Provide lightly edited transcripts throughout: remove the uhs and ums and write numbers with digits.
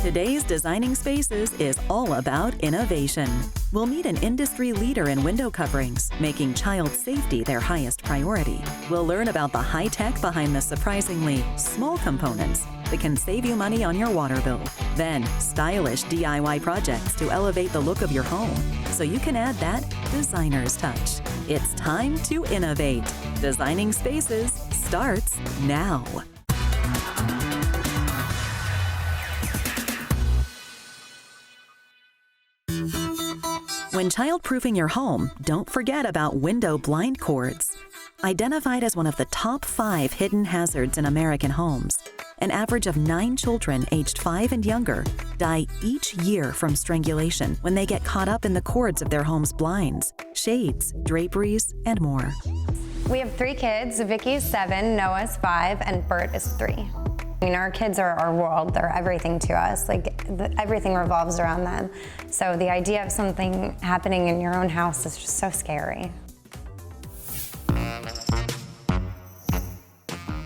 Today's Designing Spaces is all about innovation. We'll meet an industry leader in window coverings, making child safety their highest priority. We'll learn about the high tech behind the surprisingly small components that can save you money on your water bill. Then, stylish DIY projects to elevate the look of your home so you can add that designer's touch. It's time to innovate. Designing Spaces starts now. When childproofing your home, don't forget about window blind cords. Identified as one of the top 5 hidden hazards in American homes, an average of 9 children aged 5 and younger die each year from strangulation when they get caught up in the cords of their home's blinds, shades, draperies, and more. We have 3 kids. Vicky's 7, Noah's 5, and Bert is 3. I mean, our kids are our world. They're everything to us. Everything revolves around them. So the idea of something happening in your own house is just so scary.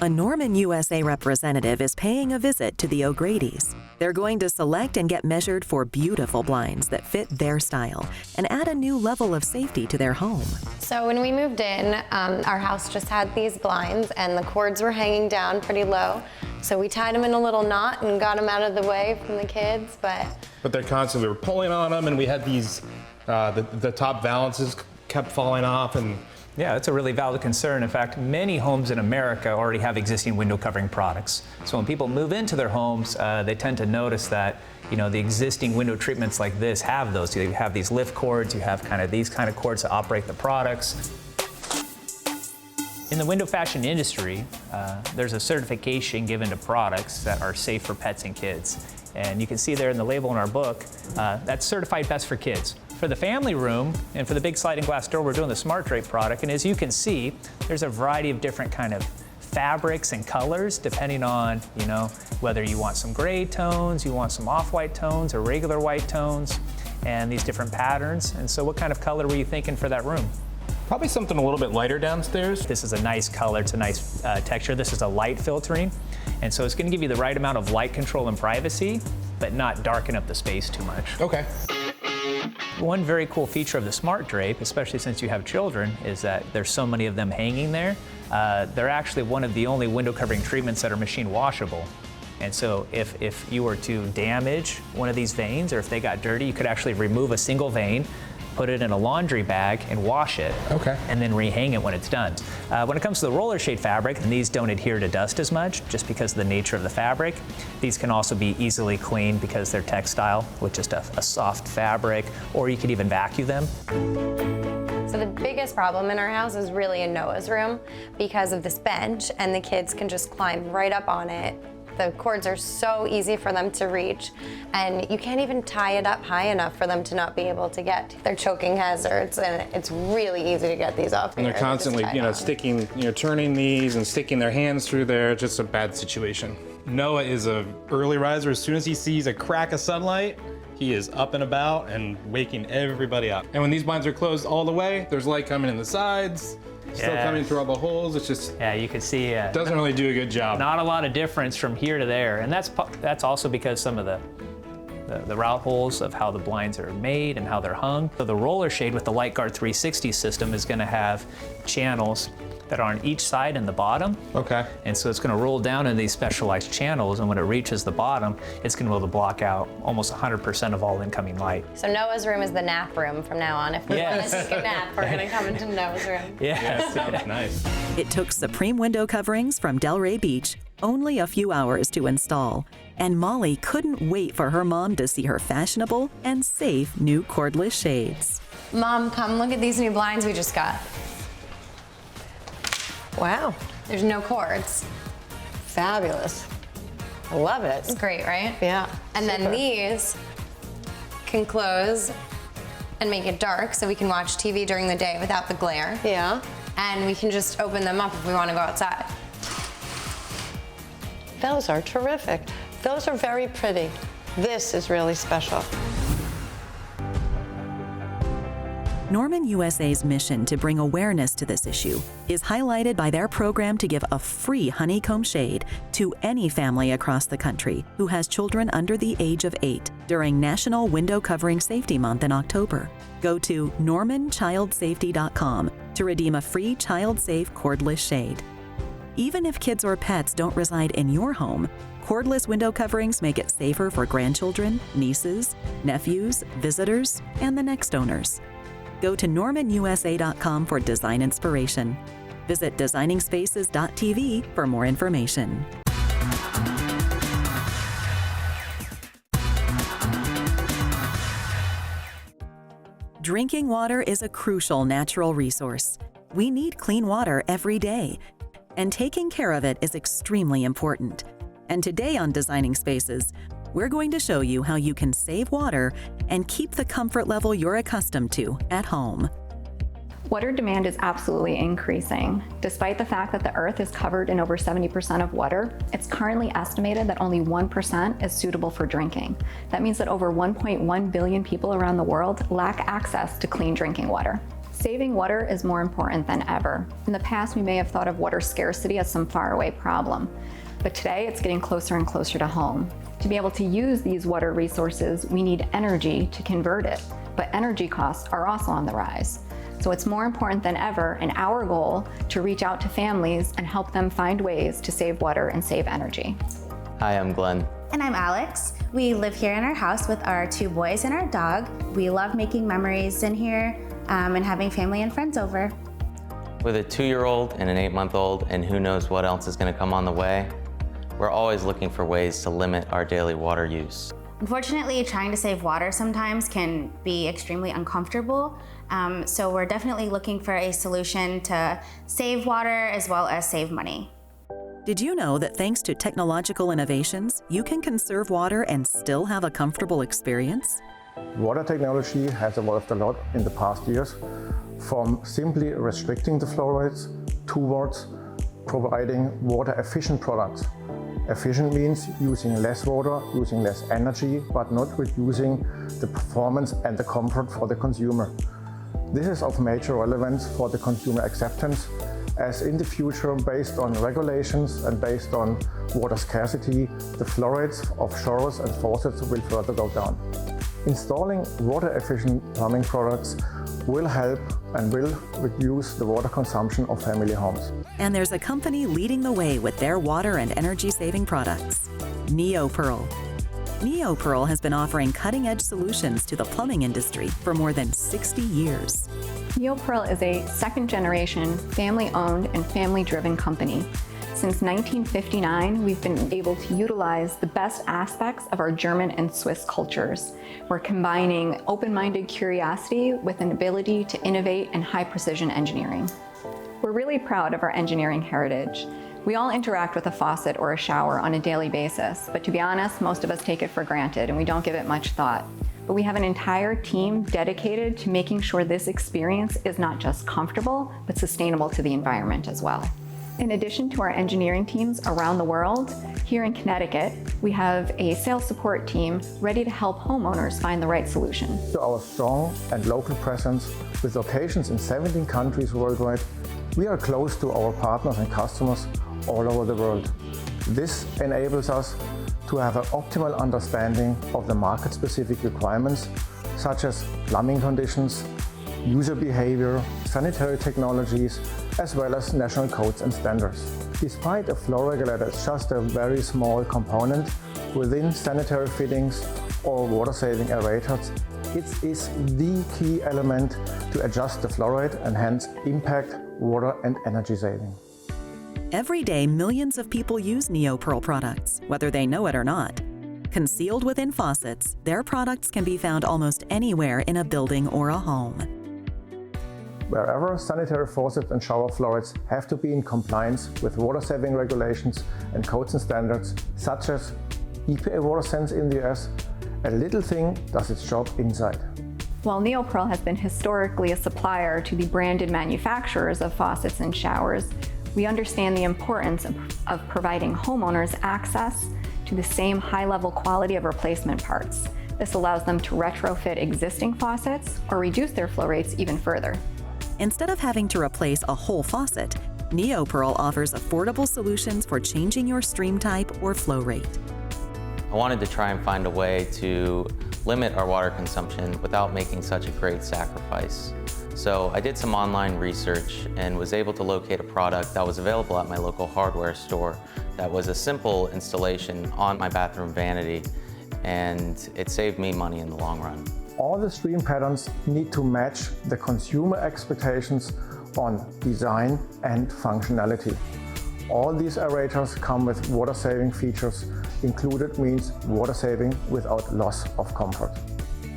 A Norman, USA representative is paying a visit to the O'Grady's. They're going to select and get measured for beautiful blinds that fit their style and add a new level of safety to their home. So when we moved in, our house just had these blinds and the cords were hanging down pretty low. So we tied them in a little knot and got them out of the way from the kids, but they're constantly, we were pulling on them, and we had these, the top valances kept falling off, and yeah, it's a really valid concern. In fact, many homes in America already have existing window covering products. So when people move into their homes, they tend to notice that, you know, the existing window treatments like this have those. You have these lift cords, you have kind of these kind of cords to operate the products. In the window fashion industry, there's a certification given to products that are safe for pets and kids. And you can see there in the label in our book, that's certified best for kids. For the family room and for the big sliding glass door, we're doing the Smart Drape product. And as you can see, there's a variety of different kind of fabrics and colors depending on, you know, whether you want some gray tones, you want some off-white tones or regular white tones, and these different patterns. And so what kind of color were you thinking for that room? probably something a little bit lighter downstairs. This is a nice color, it's a nice texture. This is a light filtering. And so it's gonna give you the right amount of light control and privacy, but not darken up the space too much. Okay. One very cool feature of the Smart Drape, especially since you have children, is that there's so many of them hanging there. They're actually one of the only window covering treatments that are machine washable. And so if you were to damage one of these veins, or if they got dirty, you could actually remove a single vein, put it in a laundry bag and wash it. Okay. And then rehang it when it's done. When it comes to the roller shade fabric, and these don't adhere to dust as much, just because of the nature of the fabric. These can also be easily cleaned because they're textile, with just a soft fabric, or you could even vacuum them. So the biggest problem in our house is really in Noah's room because of this bench, and the kids can just climb right up on it. The cords are so easy for them to reach, and you can't even tie it up high enough for them to not be able to get. They're choking hazards, and it's really easy to get these off. And they're constantly, sticking, turning these and sticking their hands through there. Just a bad situation. Noah is an early riser. As soon as he sees a crack of sunlight, he is up and about and waking everybody up. And when these blinds are closed all the way, there's light coming in the sides. Still coming through all the holes. It's just, yeah, you can see doesn't really do a good job. Not a lot of difference from here to there, and that's also because some of the route holes of how the blinds are made and how they're hung. So the roller shade with the Light Guard 360 system is going to have channels that are on each side and the bottom. Okay. And so it's going to roll down in these specialized channels, and when it reaches the bottom, it's going to be able to block out almost 100% of all incoming light. So Noah's room is the nap room from now on. If we want to take a nap, we're going to come into Noah's room. Yeah, sounds nice. It took Supreme window coverings from Delray Beach only a few hours to install, and Molly couldn't wait for her mom to see her fashionable and safe new cordless shades. Mom, come look at these new blinds we just got. Wow. There's no cords. Fabulous. I love it. It's great, right? Yeah. And then these can close and make it dark so we can watch TV during the day without the glare. Yeah. And we can just open them up if we want to go outside. Those are terrific. Those are very pretty. This is really special. Norman USA's mission to bring awareness to this issue is highlighted by their program to give a free honeycomb shade to any family across the country who has children under the age of 8 during National Window Covering Safety Month in October. Go to normanchildsafety.com to redeem a free child-safe cordless shade. Even if kids or pets don't reside in your home, cordless window coverings make it safer for grandchildren, nieces, nephews, visitors, and the next owners. Go to normanusa.com for design inspiration. Visit designingspaces.tv for more information. Drinking water is a crucial natural resource. We need clean water every day, and taking care of it is extremely important. And today on Designing Spaces, we're going to show you how you can save water and keep the comfort level you're accustomed to at home. Water demand is absolutely increasing. Despite the fact that the Earth is covered in over 70% of water, it's currently estimated that only 1% is suitable for drinking. That means that over 1.1 billion people around the world lack access to clean drinking water. Saving water is more important than ever. In the past, we may have thought of water scarcity as some faraway problem, but today it's getting closer and closer to home. To be able to use these water resources, we need energy to convert it, but energy costs are also on the rise. So it's more important than ever in our goal to reach out to families and help them find ways to save water and save energy. Hi, I'm Glenn. And I'm Alex. We live here in our house with our 2 boys and our dog. We love making memories in here and having family and friends over. With a 2-year-old and an 8-month-old, and who knows what else is going to come on the way, we're always looking for ways to limit our daily water use. Unfortunately, trying to save water sometimes can be extremely uncomfortable. So we're definitely looking for a solution to save water as well as save money. Did you know that thanks to technological innovations, you can conserve water and still have a comfortable experience? Water technology has evolved a lot in the past years, from simply restricting the flow rates towards providing water-efficient products. Efficient means using less water, using less energy, but not reducing the performance and the comfort for the consumer. This is of major relevance for the consumer acceptance, as in the future, based on regulations and based on water scarcity, the flow rates of showers and faucets will further go down. Installing water-efficient plumbing products will help and will reduce the water consumption of family homes. And there's a company leading the way with their water and energy-saving products, NeoPearl. NeoPearl has been offering cutting-edge solutions to the plumbing industry for more than 60 years. NeoPearl is a second-generation, family-owned and family-driven company. Since 1959, we've been able to utilize the best aspects of our German and Swiss cultures. We're combining open-minded curiosity with an ability to innovate and high-precision engineering. We're really proud of our engineering heritage. We all interact with a faucet or a shower on a daily basis, but to be honest, most of us take it for granted and we don't give it much thought. But we have an entire team dedicated to making sure this experience is not just comfortable, but sustainable to the environment as well. In addition to our engineering teams around the world, here in Connecticut, we have a sales support team ready to help homeowners find the right solution. To our strong and local presence, with locations in 17 countries worldwide, we are close to our partners and customers all over the world. This enables us to have an optimal understanding of the market-specific requirements, such as plumbing conditions, user behavior, sanitary technologies, as well as national codes and standards. Despite a flow regulator is just a very small component within sanitary fittings or water-saving aerators, it is the key element to adjust the flow rate and hence impact water and energy saving. Every day, millions of people use NeoPearl products, whether they know it or not. Concealed within faucets, their products can be found almost anywhere in a building or a home. Wherever sanitary faucets and shower flow rates have to be in compliance with water-saving regulations and codes and standards, such as EPA WaterSense in the US, a little thing does its job inside. While NeoPearl has been historically a supplier to the branded manufacturers of faucets and showers, we understand the importance of providing homeowners access to the same high-level quality of replacement parts. This allows them to retrofit existing faucets or reduce their flow rates even further. Instead of having to replace a whole faucet, NeoPearl offers affordable solutions for changing your stream type or flow rate. I wanted to try and find a way to limit our water consumption without making such a great sacrifice. So I did some online research and was able to locate a product that was available at my local hardware store that was a simple installation on my bathroom vanity, and it saved me money in the long run. All the stream patterns need to match the consumer expectations on design and functionality. All these aerators come with water-saving features. Included means water saving without loss of comfort.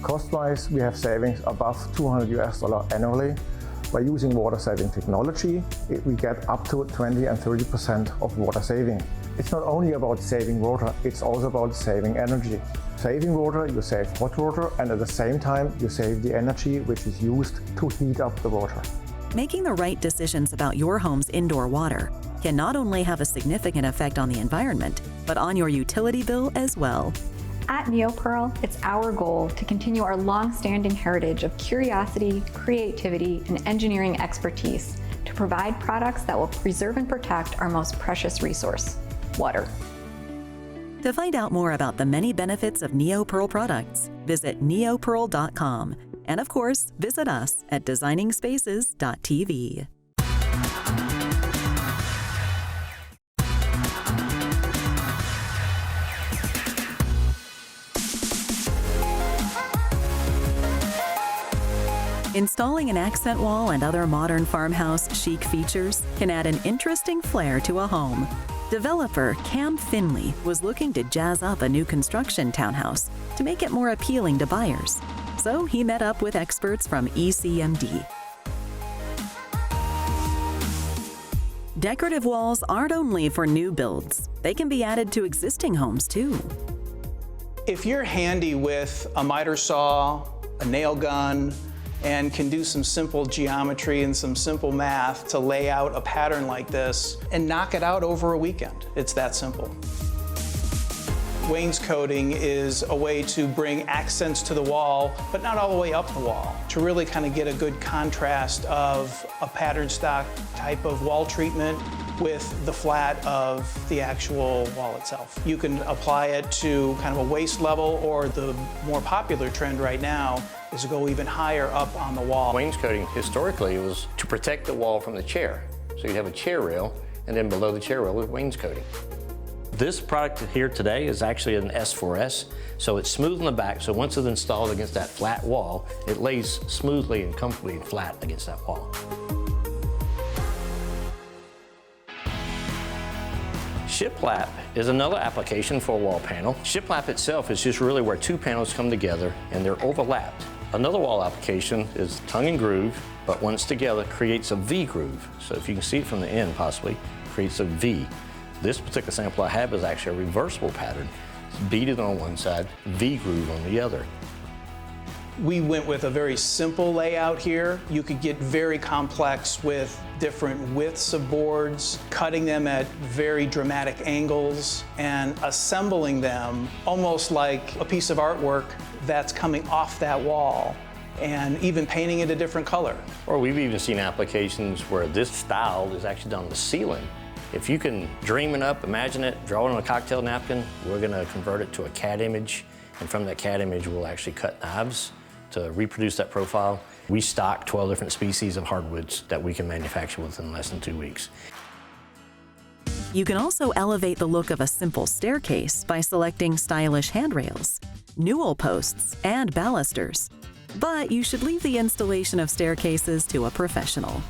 Cost-wise, we have savings above $200 annually. By using water-saving technology, we get up to 20 and 30% of water saving. It's not only about saving water, it's also about saving energy. Saving water, you save hot water, and at the same time, you save the energy which is used to heat up the water. Making the right decisions about your home's indoor water can not only have a significant effect on the environment, but on your utility bill as well. At NeoPearl, it's our goal to continue our long-standing heritage of curiosity, creativity, and engineering expertise to provide products that will preserve and protect our most precious resource, water. To find out more about the many benefits of NeoPearl products, visit neopearl.com. And of course, visit us at designingspaces.tv. Installing an accent wall and other modern farmhouse chic features can add an interesting flair to a home. Developer Cam Finley was looking to jazz up a new construction townhouse to make it more appealing to buyers. So he met up with experts from ECMD. Decorative walls aren't only for new builds. They can be added to existing homes too. If you're handy with a miter saw, a nail gun, and can do some simple geometry and some simple math to lay out a pattern like this and knock it out over a weekend, it's that simple. Wainscoting is a way to bring accents to the wall, but not all the way up the wall, to really kind of get a good contrast of a pattern stock type of wall treatment with the flat of the actual wall itself. You can apply it to kind of a waist level, or the more popular trend right now is to go even higher up on the wall. Wainscoting historically was to protect the wall from the chair. So you'd have a chair rail, and then below the chair rail was wainscoting. This product here today is actually an S4S, so it's smooth in the back, so once it's installed against that flat wall, it lays smoothly and comfortably flat against that wall. Shiplap is another application for a wall panel. Shiplap itself is just really where two panels come together and they're overlapped. Another wall application is tongue and groove, but once together creates a V groove. So if you can see it from the end possibly, creates a V. This particular sample I have is actually a reversible pattern. It's beaded on one side, V groove on the other. We went with a very simple layout here. You could get very complex with different widths of boards, cutting them at very dramatic angles, and assembling them almost like a piece of artwork that's coming off that wall, and even painting it a different color. Or we've even seen applications where this style is actually done on the ceiling. If you can dream it up, imagine it, draw it on a cocktail napkin, we're gonna convert it to a CAD image, and from that CAD image we'll actually cut knives to reproduce that profile. We stock 12 different species of hardwoods that we can manufacture within less than 2 weeks. You can also elevate the look of a simple staircase by selecting stylish handrails, newel posts, and balusters. But you should leave the installation of staircases to a professional.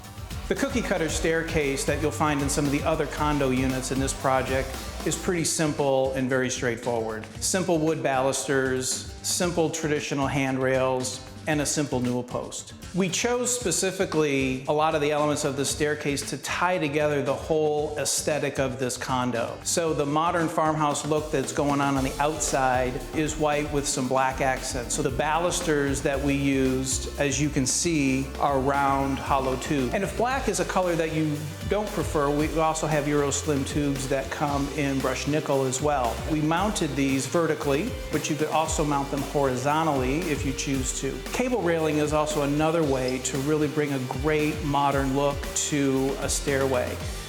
The cookie cutter staircase that you'll find in some of the other condo units in this project is pretty simple and very straightforward. Simple wood balusters, simple traditional handrails, and a simple newel post. We chose specifically a lot of the elements of the staircase to tie together the whole aesthetic of this condo. So the modern farmhouse look that's going on the outside is white with some black accents. So the balusters that we used, as you can see, are round hollow tube. And if black is a color that you don't prefer, we also have Euro Slim tubes that come in brushed nickel as well. We mounted these vertically, but you could also mount them horizontally if you choose to. Cable railing is also another way to really bring a great modern look to a stairway.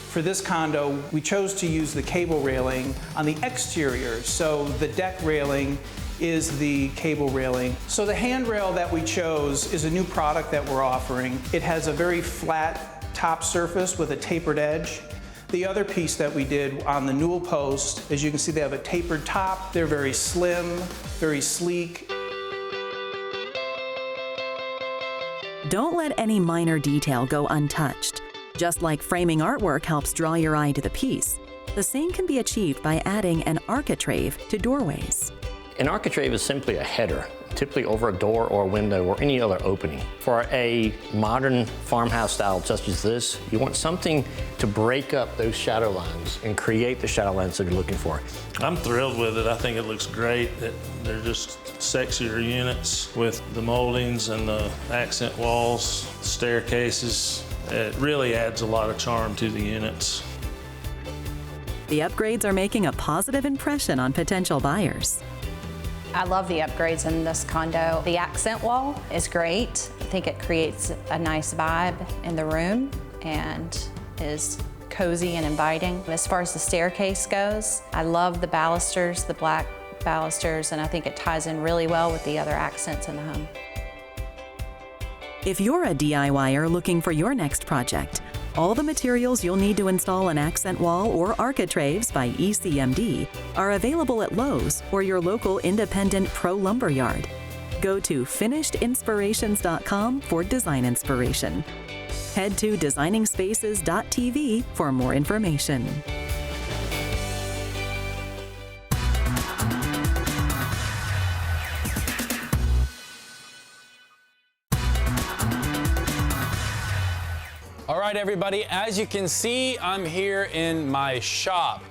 For this condo, we chose to use the cable railing on the exterior, so the deck railing is the cable railing. So the handrail that we chose is a new product that we're offering. It has a very flat top surface with a tapered edge. The other piece that we did on the newel post, as you can see, they have a tapered top. They're very slim, very sleek. Don't let any minor detail go untouched. Just like framing artwork helps draw your eye to the piece, the same can be achieved by adding an architrave to doorways. An architrave is simply a header, typically over a door or a window or any other opening. For a modern farmhouse style such as this, you want something to break up those shadow lines and create the shadow lines that you're looking for. I'm thrilled with it. I think it looks great. They're just sexier units with the moldings and the accent walls, staircases. It really adds a lot of charm to the units. The upgrades are making a positive impression on potential buyers. I love the upgrades in this condo. The accent wall is great. I think it creates a nice vibe in the room and is cozy and inviting. As far as the staircase goes, I love the balusters, the black balusters, and I think it ties in really well with the other accents in the home. If you're a DIYer looking for your next project, all the materials you'll need to install an accent wall or architraves by ECMD are available at Lowe's or your local independent pro lumber yard. Go to finishedinspirations.com for design inspiration. Head to designingspaces.tv for more information. All right, everybody, as you can see, I'm here in my shop.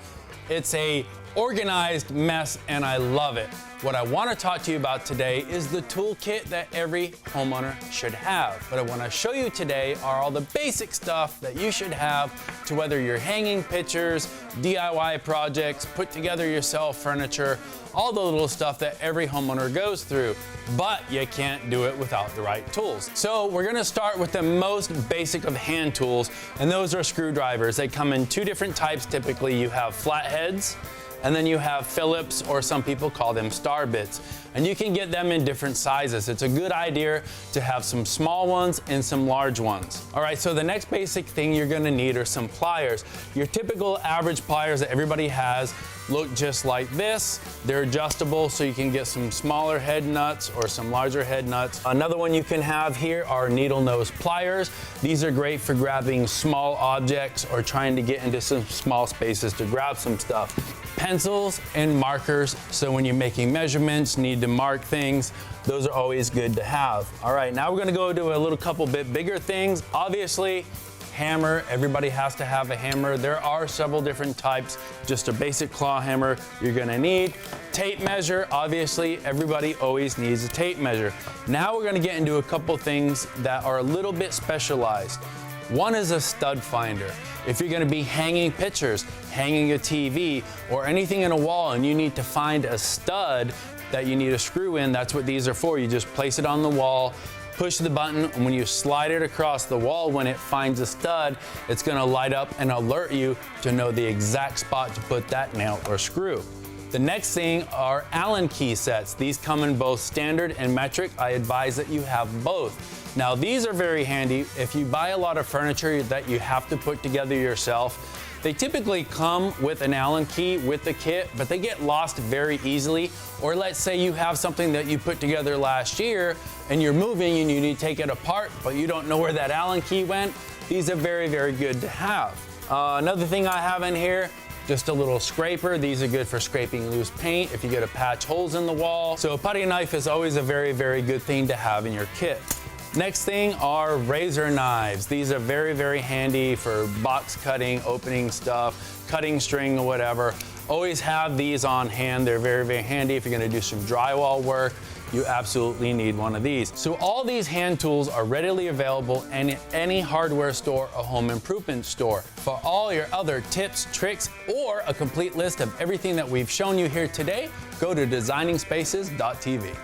It's a organized mess and I love it. What I want to talk to you about today is the toolkit that every homeowner should have. What I want to show you today are all the basic stuff that you should have to whether you're hanging pictures, DIY projects, put together yourself furniture, all the little stuff that every homeowner goes through, but you can't do it without the right tools. So we're gonna start with the most basic of hand tools, and those are screwdrivers. They come in two different types typically. You have flatheads, and then you have Phillips, or some people call them star bits. And you can get them in different sizes. It's a good idea to have some small ones and some large ones. All right, so the next basic thing you're gonna need are some pliers. Your typical average pliers that everybody has look just like this. They're adjustable, so you can get some smaller head nuts or some larger head nuts. Another one you can have here are needle nose pliers. These are great for grabbing small objects or trying to get into some small spaces to grab some stuff. Pencils and markers, so when you're making measurements, need to mark things, those are always good to have. All right, now we're gonna go to a couple bit bigger things. Obviously, hammer, everybody has to have a hammer. There are several different types. Just a basic claw hammer you're gonna need. Tape measure, obviously everybody always needs a tape measure. Now we're gonna get into a couple things that are a little bit specialized. One is a stud finder. If you're gonna be hanging pictures, hanging a TV, or anything in a wall and you need to find a stud that you need a screw in, that's what these are for. You just place it on the wall, push the button, and when you slide it across the wall, when it finds a stud, it's gonna light up and alert you to know the exact spot to put that nail or screw. The next thing are Allen key sets. These come in both standard and metric. I advise that you have both. Now these are very handy if you buy a lot of furniture that you have to put together yourself. They typically come with an Allen key with the kit, but they get lost very easily. Or let's say you have something that you put together last year and you're moving and you need to take it apart, but you don't know where that Allen key went. These are very, very good to have. Another thing I have in here Just a little scraper. These are good for scraping loose paint if you get to patch holes in the wall. So a putty knife is always a very, very good thing to have in your kit. Next thing are razor knives. These are very, very handy for box cutting, opening stuff, cutting string or whatever. Always have these on hand. They're very, very handy if you're gonna do some drywall work. You absolutely need one of these. So all these hand tools are readily available in any hardware store or home improvement store. For all your other tips, tricks, or a complete list of everything that we've shown you here today, go to designingspaces.tv.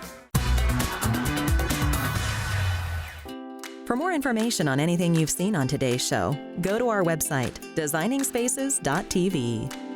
For more information on anything you've seen on today's show, go to our website, designingspaces.tv.